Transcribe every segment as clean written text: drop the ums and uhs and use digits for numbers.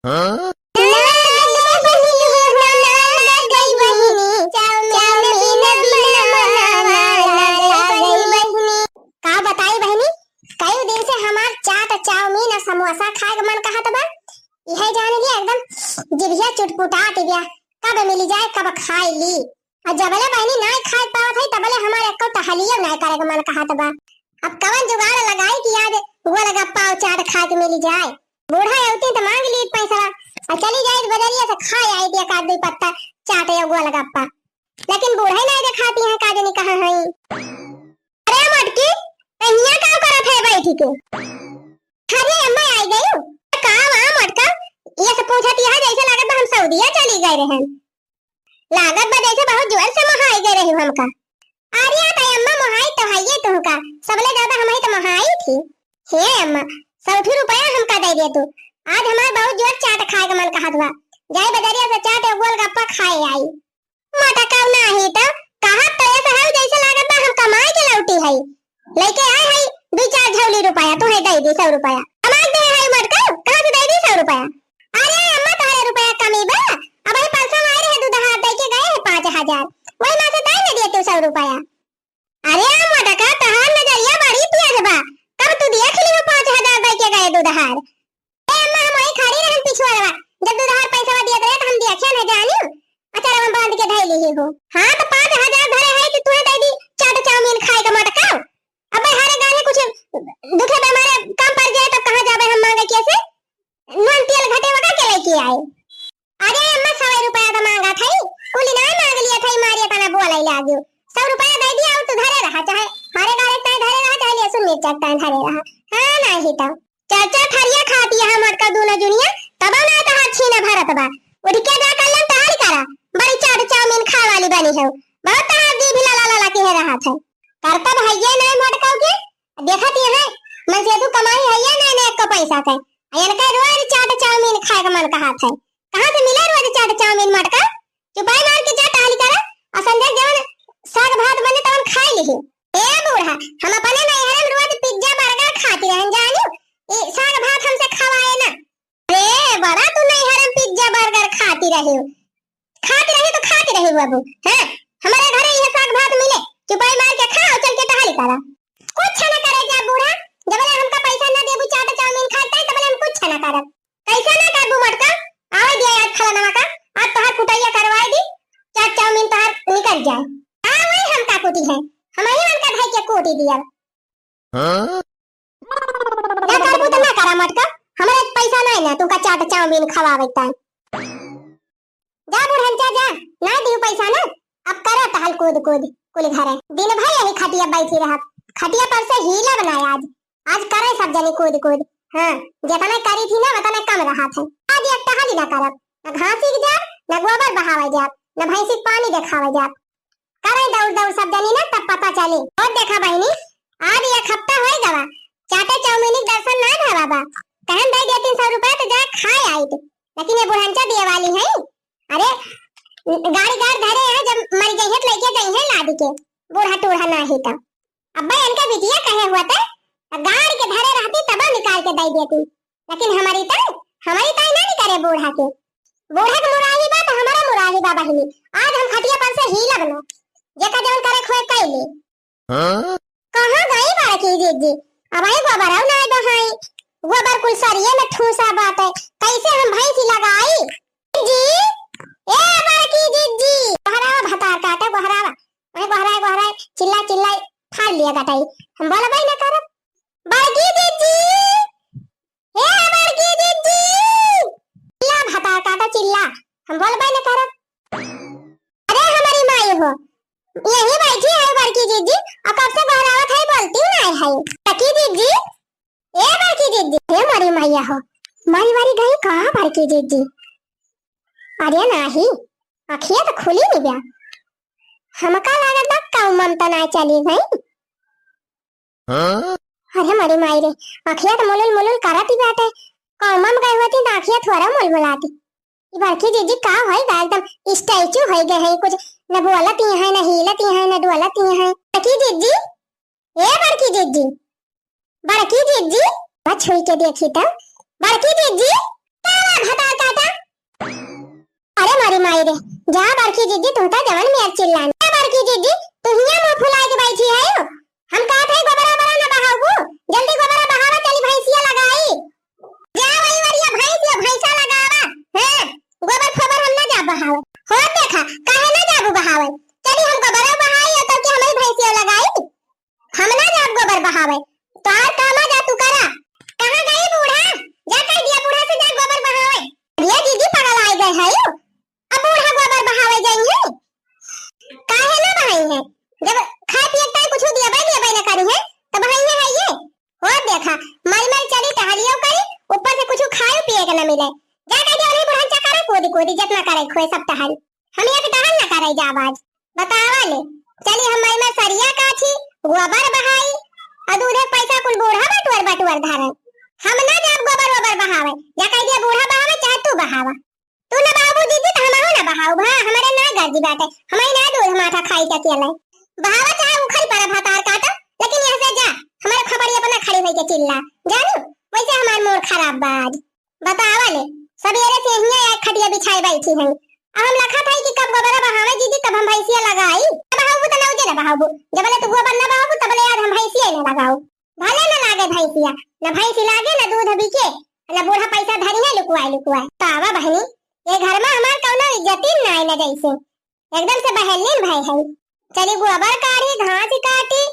हाँ? समोसा खाए मन कहा तबा यह जाने लिया एकदम जिभिया चुटपुटाट गया कब मिली जाए कब खाई ली और जबले बहनी ना खाए पावत है तबले हमारे को टहलियो ना करे मन कहा तबा अब कवन जुगाड़ लगाई कि आज वो लगा पाव चाट खा के मिली जाए बूढ़ा होती तो मांग ली पैसा और चली जाए बजरिया से खा आई दिया का दो पत्ता चाट या वो लगा पा लेकिन बूढ़ा ही नहीं दिखाती है काजनी कहां है अरे मटकी कन्या का करत है बैठी के अरे अम्मा आई गई का वहां मटका ये सब पूछती है जैसे लागत हम सऊदीया चली गए रहे लागत बा जैसे बहुत जोर से महाई गए रही हमका अरे आता अम्मा महाई तो है ये तुमका सबले ज्यादा हमारी तो महाई थी हे अम्मा 60 रुपया हमका दे दे तू आज हमारे बहुत जोर चाट खाए का मन कहत बा जाए बजरिया से चाट और गोलगप्पा खाए आई मटका नहीं तो कहा तो ऐसा है जैसे लागत बा हम कमाई के लौटी है लेके आए है 2-4 झोली रुपया तो है दे 100 रुपया हमारे दे है मटका कहां से दे 100 रुपया अरे अम्मा तुम्हारे रुपया कमी बा अब ही परसों आए रहे दूधहार दे के गए 5000 वही में से दे न दिए तू 100 रुपया अरे मटका तहार नजरिया बड़ी तेज बा कब तू दिया खिली में 5000 दे के गए दूधहार ए अम्मा हम वही खड़ी रहन पिछवाड़वा जब दूधहार पैसा दिया तो हम दिया क्या न जानी अच्छा हम बांध के धैली ही हो हां तो 5000 धरे है कि तू दे दी चाट चाउमीन खाए का मटका अब हरे गाने कुछ दुखे हमारे काम पड़ जाए तो कहां जाबे हम मांगे कैसे नून तेल घटे वका के लेके आए अरे अम्मा 100 रुपया तो मांगा था कुली ना मांग लिया था मारिया तना बोले लागियो 100 रुपया दे दिया और तू घरे रहा चाहे हरे गाने ताए घरे रहा चाहे ले सुन मिर्चा ताए घरे रहा हां नहीं तो चाचा थरिया खाती है मटका दूना जुनिया तब ना तो हाथ छीना भारत बा उठ के जा कल्लन तहारी करा बड़ी चाट चाउमीन खा वाली बनी है बहुत हाथ दी भी ला ला के रहा था करता भैया नहीं मटका के देखत है मैं से तू कमाई है या नहीं ने का पैसा के अयन का रोज चाट चाउमीन खाए का मन कहा था कहां से मिला रोज चाट चाउमीन मटका चुपाई मार के जा टहली करा और संजय जवन साग भात बने तवन खाई ली ए बूढ़ा हम अपने नहीं हरन रोज पिज्जा बर्गर खाती रहन जानी ए साग भात हमसे खवाए ना रे बड़ा तू नहीं हरन पिज्जा बर्गर खाती रही तो खाती रही बाबू हां हमारे घरे ये साग भात मिले चुपाई मार के खा और चल के टहली करा कुछ न करे जा बूढ़ा जबले हमका पैसा न देबू चाट चाउमीन खाते तबले हम कुछ न करब कैसा न करबू मटका आवे दिया आज खला नवा का आज तोहार कुटैया करवाई दी चाट चाउमीन तोहार निकल जाए हां वही हमका कुटी है हम ही उनका भाई के कुटी दिया हाँ? ना करबू तो ना करा मटका हमारे पैसा नहीं ना तुमका चाट चाउमीन खवावे ता जा बूढ़न जा ना दियो पैसा ना अब करा टहल कूद कुल घरे दिन भर यही खटिया बैठी रहा खटिया पर से हीला बनाया आज करे सब जने कूद हां जितना करी थी ना उतना कम रहा था आज एक टहली ना करब न घास सीख जा न गोबर बहावे जा न भैंसी पानी देखावे जा करे दौड़ सब जने ना तब पता चले और देखा बहनी आज एक हफ्ता हो गवा चाटे चाउमीन दर्शन ना ढावा बा कहन दे 300 रुपया तो जा खाए आई थे लेकिन ये बुढ़ंचा दिए वाली है अरे गाड़ी धरे है जब मर गई है लेके गई है लादी के बूढ़ा टूढ़ा ना ही तो अब्बा इनका बिटिया कहे हुआ था गाड़ी के धरे रहती तब निकाल के दे देती लेकिन हमारी ताई ना करे बूढ़ा के मुराही बा तो हमारा मुराही बा बहिनी आज हम खटिया पर से हीला बनो जेका जवन करे खोए कैले हाँ? कहां गई बाड़ा की जीजी अब आई गोबर ना दो हाई गोबर कुल सरिये में ठूसा बात है कैसे हम भैंसी लगाई जी ए बाकी जीजी गहरावा भतार काटे गहरावा चिल्ला फाड़ लिया गटाई हम बोला भाई ना करब बाकी जीजी ए बाकी जीजी चिल्ला भतार काटे चिल्ला हम बोला भाई ना करब अरे हमारी माई हो यही बैठी है बाकी जीजी और कब से गहरावा थाई बोलती ना है बाकी जीजी ए बाकी जीजी हे हमारी माईया हो माई वाली गई कहां बाकी जीजी अरे नाही अखिया तो खुली नहीं गया हमका लागत बा कौमन तो ना चली गई हाँ? अरे मरी माई रे अखिया तो मुलुल करती बाटे कौमन गई होती तो अखिया थोड़ा मुलमुलाती ये बड़की जीजी का होई गा एकदम स्टैचू होई गए है कुछ न बोलती है न हिलती है न डोलती है बड़की जीजी ए बड़की जीजी बस छुई के देखी तो बड़की जीजी भता काटा। अरे मारी माई रे, जा बड़की जीजी तुमता जवन में चिल्लान। जा बड़की जीजी तू हिया मुंह फुलाए के बैठी है। हम कहत है गोबरा बरा ना बहाऊ, जल्दी गोबरा बहावा चली भैंसिया लगाई। जा वही वरिया भैंसा लगावा। हां गोबर खबर हम ना जा बहावे। हो देखा काहे ना जाबू बहावे। चली हम गोबरा बहाई तो कि हमारी भैंसिया लगाई। हम ना जाब गोबर बहावे। तार कामा जा तू करा। कहां गई बूढ़ा? जा कह दिया बूढ़ा से जा गोबर बहावे। ये दीदी पागल आ गए है। अब बूढ़ा गोबर बहावे जाएंगे। काहे ना बहाई है? जब खाए पिए ताई कुछ दिया भाई ना करी है तो बहाई है ये। हो देखा मर चली टहलियो करी, ऊपर से कुछ खाए पिए के ना मिले। जा कह दिया नहीं बूढ़ा चा करे कोदी जितना करे खोए सब टहल। हम एक टहल ना करे जा आवाज बतावा ले। चली हम मर सरिया काछी गोबर बहाई अधूरे पैसा कुल बूढ़ा बटुअर धारन। हम ना जाब गोबर बहावे। जा कह दिया बूढ़ा बहावे चाहे तू बहावा। तू ना बाबू दीदी तो हम ना बहाऊ भा हमारे ना गर्जी बाटे। हमारी ना दूध माथा खाई के अकेले बहावा चाहे उखल पर भातार काटा, लेकिन यहां से जा हमारे खबरी अपना खड़ी होई के चिल्ला जानू। वैसे हमार मोर खराब बाज बतावा ले। सवेरे से हिया एक खटिया बिछाई बैठी है। अब हम लखा था कि कब गोबर बहावे दीदी तब हम भैंसिया लगाई। बहाऊ तो ना उजे ना बहाऊ जबले तू गोबर ना बहाऊ तबले यार हम भैंसिया ना लगाऊ। भले ना लागे भैंसिया ना भैंसी लागे ना दूध बिके ना बूढ़ा पैसा धरी है लुकुआई। तावा बहनी ये घर में हमार कौनो इज्जत ही ना आइना जैसे एकदम से बहलीन भाई है। चली गोबर काढ़ी घास काटी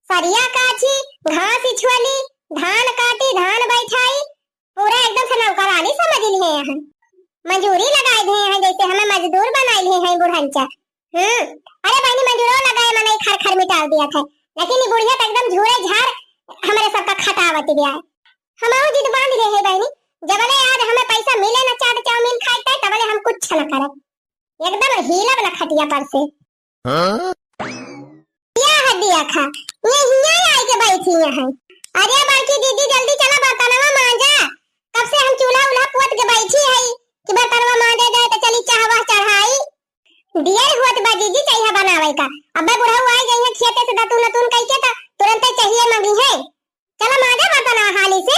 सरिया काची घास इछवाली धान काटी धान बैठाई पूरा एकदम से नौकरानी समझ ली है। यहाँ मजूरी लगाए थे हैं जैसे हमें मजदूर बनाए ली है बुढ़ंचा। अरे बहनी मजूरों लगाए मने खर मिटा दिया था, लेकिन ये बुढ़िया तो एकदम झूरे झाड़ हमारे सबका खटावत गया है। हमारो जिद बांध रहे हैं बहनी जबले आज हमें पैसा मिले ना चाट चाउमीन खाते तबले हम कुछ न करे एकदम हीलब ना खटिया पर से। क्या हदिया खा ये हिया आई के बैठी है। अरे बड़की दीदी जल्दी चला बर्तनवा मांजा। कब से हम चूल्हा पोत के बैठी है कि बर्तनवा मांजे जाए तो चली चाहवा चढ़ाई। दियर हुआ बा दीदी चाहिए बनावे का। अबे बुढ़ा हुआ आई गई है खेते से दतुन कह के तो तुरंत चाहिए मंगी है। चलो मांजा बर्तन हाली से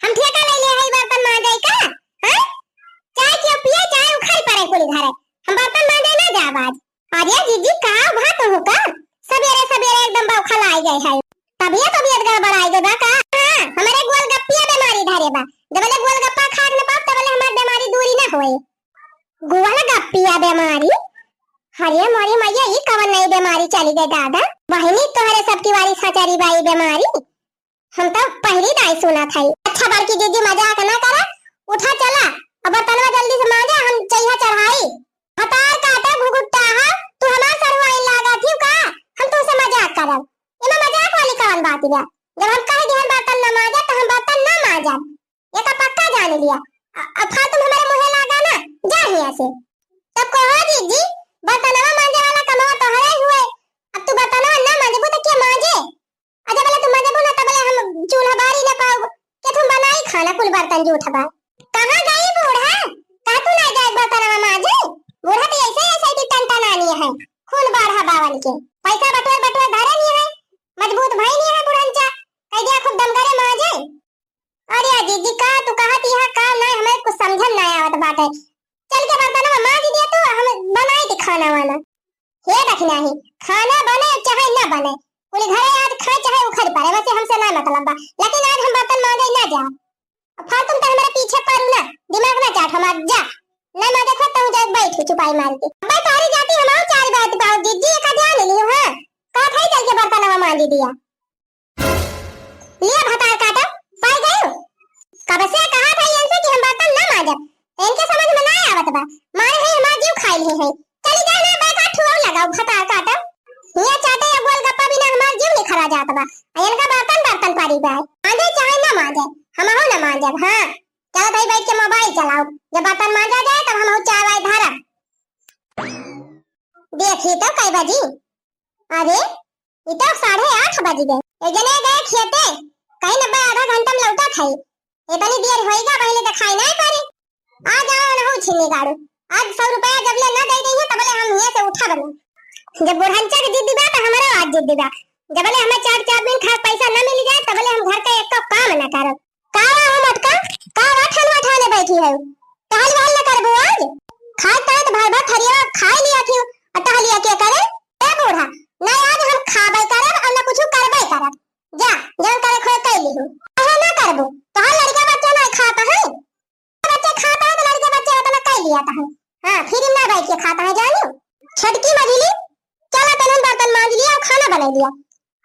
हम ठेका ले ले है बर्तन मांजे का। हां चाय क्यों पिए चाय उखल पड़े कुल घरे हम बर्तन मांजे ना जा आज। अरे दीदी का भात हो का सवेरे एकदम बौखल आई गए है। तबियत गड़बड़ आई गदा का। हां हमारे गोलगप्पिया बीमारी धरे बा जबले गोलगप्पा खा न पाप तबले हमार बीमारी दूरी ना होए। गोलगप्पिया बीमारी हरे मोरी मैया ये कवन नई बीमारी चली गई दादा। बहनी तोहरे सबकी वारी सचारी बाई बीमारी हम तो पहली दाई सुना था। अच्छा बड़की दीदी मजाक ना करा उठा चला अब तनवा जल्दी से मांगे हम चाहिए चढ़ाई। हतार काटा घुघुट्टा हा तू हमार सरवाई लागा थी का हम तुमसे मजाक करब। इमा मजाक वाली कौन बात है? जब हम कह दिए बर्तन न मांजा तो हम बर्तन ना मांजा ये का पक्का जान लिया। अब फालतू हमारे मुंह लगा ना जा हिया से। तब कहो दीदी बर्तनवा मांजे वाला कमवा तो हरे हुए अब तू बर्तनवा ना मांजबो तो क्या मांजे? अजब वाला तुम मांजबो ना तबले हम चूल्हा बारी ना पाओ के तुम बनाई खाना कुल बर्तन जूठा बा। कहां गई बूढ़ा? का तू ना गए बर्तनवा मांजे? बूढ़ा तो ऐसे ही टंटनानी है खून बाढ़ा बावन के पैसा बटोर धरे नहीं है मजबूत भाई नहीं है बुढ़ंचा कह दिया खूब दम करे मांजे। अरे दीदी का तू कहती है का ना हमें कुछ समझन ना आवत बात है। चल के बर्तनवा मांज दिया तो हम बनाई थी खाना वाना हे रखना ही खाना बने चाहे ना बने पूरे घरे आज खाए चाहे उखड़ पड़े वैसे हमसे ना मतलब बा। लेकिन आज हम बर्तन मांजे ना जा फालतू तुम हमारे पीछे पड़ू ना दिमाग ना चाट हम जा ना मैं देखो तुम जा बैठ चुपाई मार के भाई तारी जाती हमारो चार बात पाओ दीदी का ध्यान लियो। हां का थाई चल के बर्तनवा मांज दिया लिया भतार काटा पाई गयो। कब से कहा था इनसे कि हम बर्तन ना मांजब इनके समझ में ना आवत बा मारे है हमार जीव खाई ली है। चली जा ना बैठा ठुआ लगाओ भतार काटा हिया चाटे या गोलगप्पा बिना हमार जीव नहीं खरा जात बा। इनका बर्तन पारी बा मांजे चाहे ना मांजे हम हो ना मांजब। हां चलो भाई बैठ के मोबाइल चलाओ जब बर्तन मांजा जाए तब हम चाय वाय धारा देखी तो कई बजी। अरे ये तो 8:30 बज गए। एक जने गए खेते कहीं ना आधा घंटा में लौटा खाई इतनी देर होएगा पहले तो खाई नहीं पारी। आ जाओ ना हो छिनी गाड़ो आज 100 रुपया जब ले ना दे रही है तबले हम यहां से उठा बना जब बुढ़ंचा के दीदी बा तो हमारा आज दीदी बा जबले हमें 4 दिन खा पैसा ना मिल जाए तबले हम घर का एक काम ना करब। का हो मटका का ठनवा ठाने बैठी है करबो आज खाए ताए तो भर भर थरिया खाए लिया थी अटा लिया के करे ए बूढ़ा ना आज हम खाबे करब और ना कुछ करबे करब जा जन करे खोए कई लिहु अहे ना करबो तो हर लड़का बच्चा ना खाता है बच्चे खाता है तो लड़के बच्चे अपना कई लिया है हां फिर ना बैठ के खाता है जानो छटकी मझली चला तनन बर्तन मांज लिया और खाना बना लिया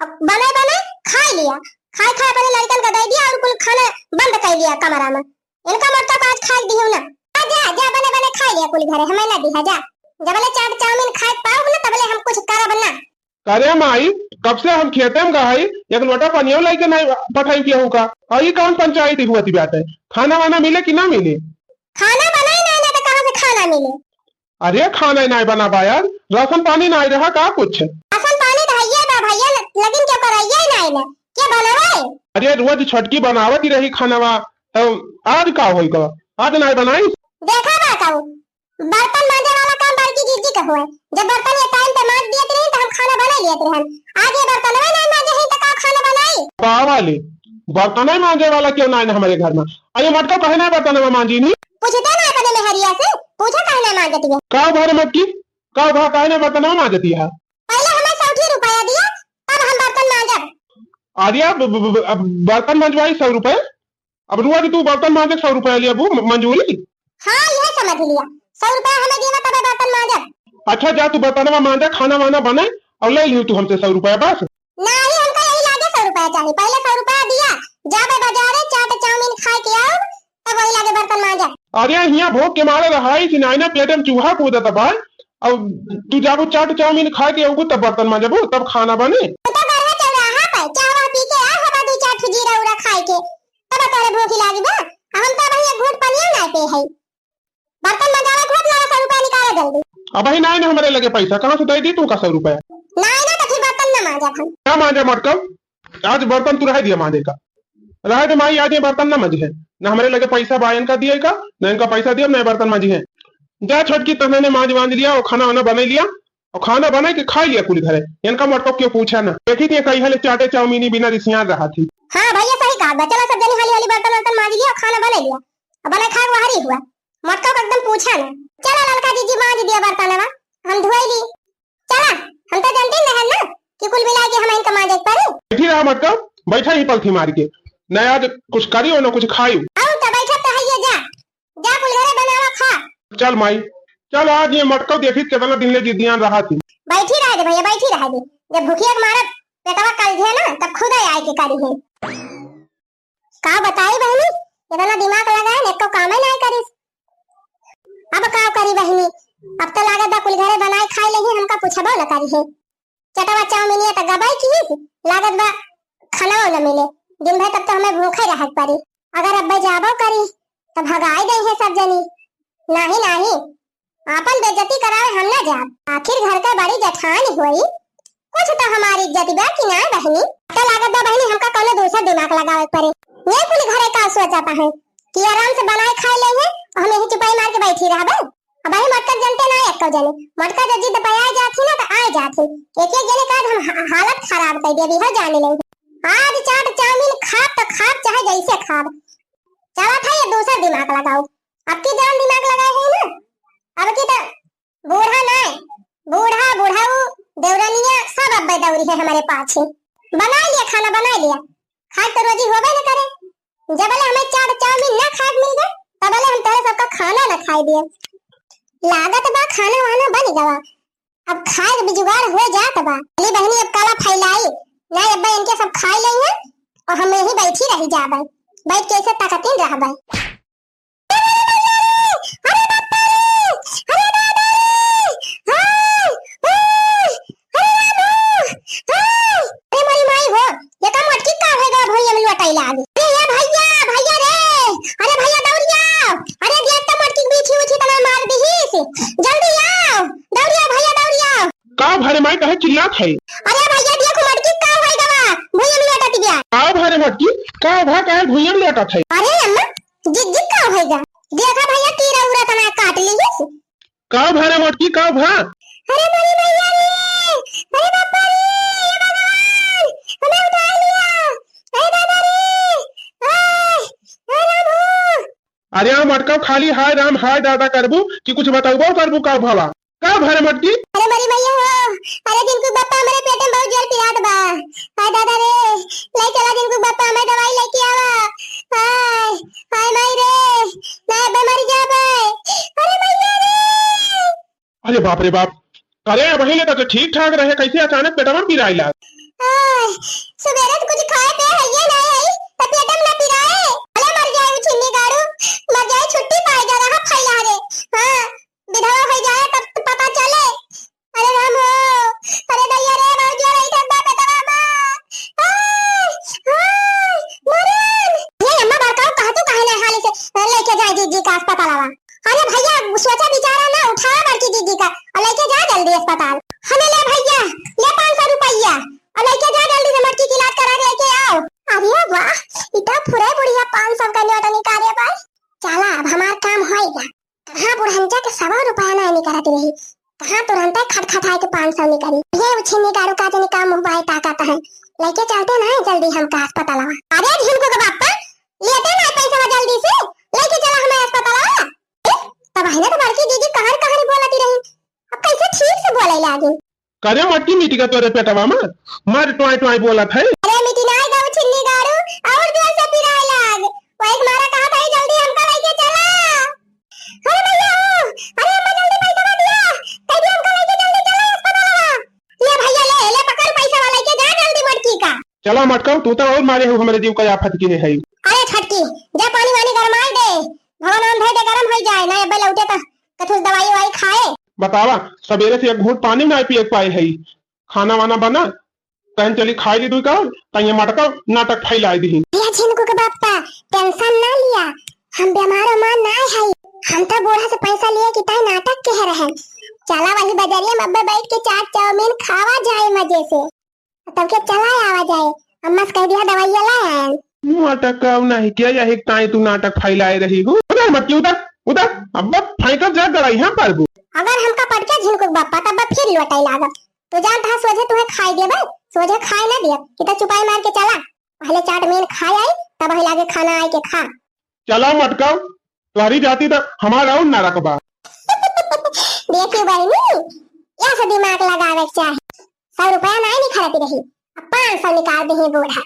अब बने बने खा लिया खाए खाए अपने लड़कन का दे दिया और कुल खाना बंद कर दिया कमरा में इनका मटका आज खा दियो ना जा जा बने बने खा लिया कुल घरे हमें ना दिया जा जबले चाट चाउमीन खाए पाओ ना तबले हम कुछ करब ना अरे माई कब से हम खेते में गई एक लोटा पनिया लाई के नहीं पठाई किया होगा और ये कौन पंचायत हुआ थी बात है खाना वाना मिले कि ना मिले खाना बनाई नहीं ना तो कहां से खाना मिले अरे खाना नहीं बना पाया राशन पानी नहीं रहा का कुछ राशन पानी भैया बा भैया लेकिन क्या कराइए नहीं ना क्या बनावे अरे रोज छटकी बनावत ही रही खाना आज का होगा आज नहीं बनाई देखा बात बर्तन मांजे वाला काम बड़की जीजी का हुआ जब बर्तन ये टाइम पे मांज दिए थे तो हम खाना बना लिए थे आज ये बर्तन नहीं मांजे ही तो का खाना बनाई वाले बर्तन नहीं मांजे वाला क्यों नहीं हमारे घर में अरे मटका कहे नहीं बर्तन में मांजी नहीं पूछते ना कदे में हरिया से पूछा कहे नहीं मांजती है का भर मटकी का भा कहे नहीं बर्तन में मांजती है पहले हमें 60 रुपया दिया तब हम बर्तन मांजब अरे बर्तन मंजवाई 100 रुपए अब रोज तू बर्तन मांजे 100 रुपया लिया वो मंजूरी हाँ यह समझ लिया 100 रुपया हमें देना तब बर्तन मांजब अच्छा जा तू बर्तन में मांजे खाना वाना बने और ले लियो तू हमसे 100 रुपया बस नहीं हमको यही लागे 100 रुपया चाहिए पहले 100 रुपया दिया जाबे बाजारे चाट चाउमीन खाए के आओ तब वही लागे बर्तन मांजब अरे यहाँ भूख के मारे रहाई थी ना पेट में चूहा कूदा था भाई अब तू जाबो चाट चाउमीन खा के आओ तब बर्तन मांजबो तब खाना बने तो बरहा चौराहा पे चावा पी के आ हवा दू चाट जीरा उड़ा खाए के तब तोरे भूख लागी बा हम तो भैया घूट पनिया ना पे है बर्तन मंगावे घूट लगा 100 रुपया निकाले जल्दी अब ही नहीं ना हमारे लगे पैसा कहाँ से दे दी तू का 100 रुपया नहीं ना तो फिर बर्तन ना मांजा हम क्या मांजे मटकब आज बर्तन तू रह दिया मांजे का रह दे माई आज ये बर्तन ना मजी है ना हमारे लगे पैसा बायन का दिए का ना इनका पैसा दिया ना बर्तन मजी है जा छोटकी तने ने मांज मांज लिया और खाना वाना बना लिया और खाना बना के खा लिया कुल घरे इनका मटकब क्यों पूछा ना देखी थी कई हले चाटे चाउमीनी बिना रिसिया रहा थी हाँ भैया सही कहा चलो सब जनी हाली हाली बर्तन वर्तन मांज लिया और खाना बना लिया अब बना खा वहारी हुआ मटकब एकदम पूछा ना चलो लड़का जीजी मांज दिया बर्तन हम धोई ली चला हम तो जानते नहीं है ना कि कुल मिला के हम इनका मांजे पर बैठी रहा मटकब बैठा ही पलथी मार के न आज कुछ करी और न कुछ खाई आओ तो बैठा तो है ये जा जा कुल घरे बनावा खा चल माई चल आज ये मटकब देखी कितना दिन ले जिद्दियां रहा थी बैठी रह दे भैया बैठी रह दे जब भूखिया के मारत पेटवा कल है ना तब खुद ही आए के करी है का बताई बहनी इतना दिमाग लगाए ने को काम ही नहीं करी अब का करी बहनी अब तो लागत बा कुल घरे बनाए खाए लेही हमका पूछबो न करी है चटवा चाउमीन ये तो गबाई की लागत बा खाना न मिले दिन भर तब तो हमें भूखे रहत पड़ी अगर अब जाबो करी तो भगाई दे है सब जनी नहीं नहीं आपन बेइज्जती करावे हम ना जाब आखिर घर का बड़ी जठान हुई कुछ तो हमारी इज्जत बा कि ना बहनी तो लागत बा बहनी हमका कोनो दूसरा दिमाग लगावे पड़े ये कुल घरे का सोचता है कि आराम से बनाए खाए लेंगे और हम यही चुपाई मार के बैठी रहबे अब भाई मटका जनते ना एक जने मटका जब जिद पे आ जाती ना तो आ जाती एक एक जने का हम हालत खराब कर दे भी जाने नहीं आज चाट चाउमीन खाब तो खाब चाहे जैसे खाब चला था ये दूसरा दिमाग लगाओ अब की जान दिमाग लगाए है ना अब की तो बूढ़ा ना बूढ़ा बूढ़ाऊ देवरानिया सब अब दौरी है हमारे पास बना लिया खाना बना लिया खाए तो रोजी होबे न करे जबले हमें चाट चाउमीन ना खाए मिल गए तबले हम तेरे सबका खाना ना खाए दिए लागत बा खाना वाना बन गवा अब खाए भी जुगाड़ हो जात बा अली बहनी अब काला फैलाई ना अब्बा इनके सब खाए लेंगे और हम यही बैठी रही जाबे बैठ के ऐसे ताकतीन रहबे अरे बाप रे अरे दादा रे हाय अरे मेरी माई हो ये का मटकी का होगा भैया मिलवा टाइला आगे अरे भैया भैया रे अरे भैया दौड़िया अरे दिया तो मटकी बीछी उछी तना मार दी जल्दी आओ दौड़िया भैया दौड़िया का भरे माई कहे चिल्लात है अरे भैया देखो मटकी का होगा भैया मिलवा टाटी गया का भरे मटकी का भा कहे भुइया लेटा है अरे अम्मा जिग जिग का होगा देखा भैया तीरा उरा तना काट लीजिए का भरे मटकी का भा अरे मेरी भैया रे अरे बापा रे भगवान हमें उठा लिया अरे दादा रे अरे रामू अरे हम मटका खाली हाय राम हाय दादा करबू कि कुछ बताबो करबू का भला का भरे मटकी अरे मरी मैया हो। अरे जिनको बापा हमारे पेट में बहुत जोर पिरात बा। हाय दादा रे ले चला जिनको बापा हमें दवाई लेके आवा। हाय हाय माई रे ना बीमारी जा भाई। अरे मैया रे। अरे बाप रे बाप अरे वही तो ठीक ठाक रहे कैसे अचानक पेटवा पिराइला सवेरे तो कुछ खाए पे है ये नहीं है तब पेटम ना पिराए। अरे मर जाए वो छिन्नी गाड़ू मर जाए छुट्टी पाए जा रहा फैला रे। हां विधवा हो जाए तब तो पता चले। अरे राम हो अरे दैया रे बहुत जोर आई ठंडा पेटवा में। हाय मरन ये अम्मा बड़काओ कहा तो काहे ना हाली से लेके जाए जीजी का अस्पताल आवा। अरे भैया सोचा बेचारा ना उठा बड़की जीजी का और लेके जा जल्दी अस्पताल। हमें ले भैया ले 500 रुपया और लेके जा जल्दी से मटकी की इलाज करा के लेके आओ। अरे वाह इतना फुरे बुढ़िया 500 का नोट निकाले भाई। चला अब हमारा काम होएगा। कहां बुढ़ंजा के 100 रुपया ना निकलती रही कहां तुरंत खटखटाए के 500 निकली। ये छिन्नी गाड़ू का जने काम मोबाइल ताकत है लेके चलते ना जल्दी हम का अस्पताल आवा। अरे झिनको के बापा लेते ना पैसा जल्दी से लेके चला हमें अस्पताल आवा। तब है ना तो बड़की दीदी कहां बोलती रही अब कैसे ठीक से बोले लागे। करे मटकी मिट्टी का तोरे पेटवा में मर टोय टोय बोलत है। अरे मिट्टी ना आएगा वो छिन्नी गाड़ू और जोर से पिराए लाग। वो एक मारा कहा था जल्दी हमका लेके चला। अरे भैया अरे अम्मा जल्दी पैसा दिया कह दिया हमका लेके जल्दी चला अस्पताल। ले भैया ले पकड़ पैसा वाला लेके जा जल्दी मटकी का। चला मटका तू तो और मारे हो हमारे जीव का आफत की है। अरे छटकी जा पानी वानी गरमाई दे भगवान भई दे गरम हो जाए ना अब लौटे तो कथुस दवाई वाई खाए। बतावा सवेरे से एक घूंट पानी ना पिए पाए है खाना वाना बना कहन चली खाई ली तू का तैया मटका नाटक फैलाई दी। ये झिनको के बापा टेंशन ना लिया हम बीमार मान ना है। हम तो बूढ़ा से पैसा लिए कि ताई नाटक कह रहे चला वही बाजारिया में अब्बे बैठ के चाट चाउमीन खावा जाए मजे से तब के चला आवा जाए। अम्मा से कह दिया दवाई लाए नाटक का नहीं किया या एक ताई तू नाटक फैलाए रही हो। उधर मटकी उधर उधर अब फेंकत जा गड़ाई हां परबू। अगर हमका पड़ के झिनको के बापा तब फिर लौटाई लागत तो जान था सोझे तुम्हें खाई दे बे सोझे खाए ना दिया कि तो चुपाई मार के चला पहले चाट मीन खाए आई तब ही लागे खाना आए के खा। चला मटका तुम्हारी जाती तो हमारा और ना रखबा। देखियो बहनी या से दिमाग लगावे के चाहे 100 रुपया नहीं निकलती रही अब 500 निकाल दे बूढ़ा।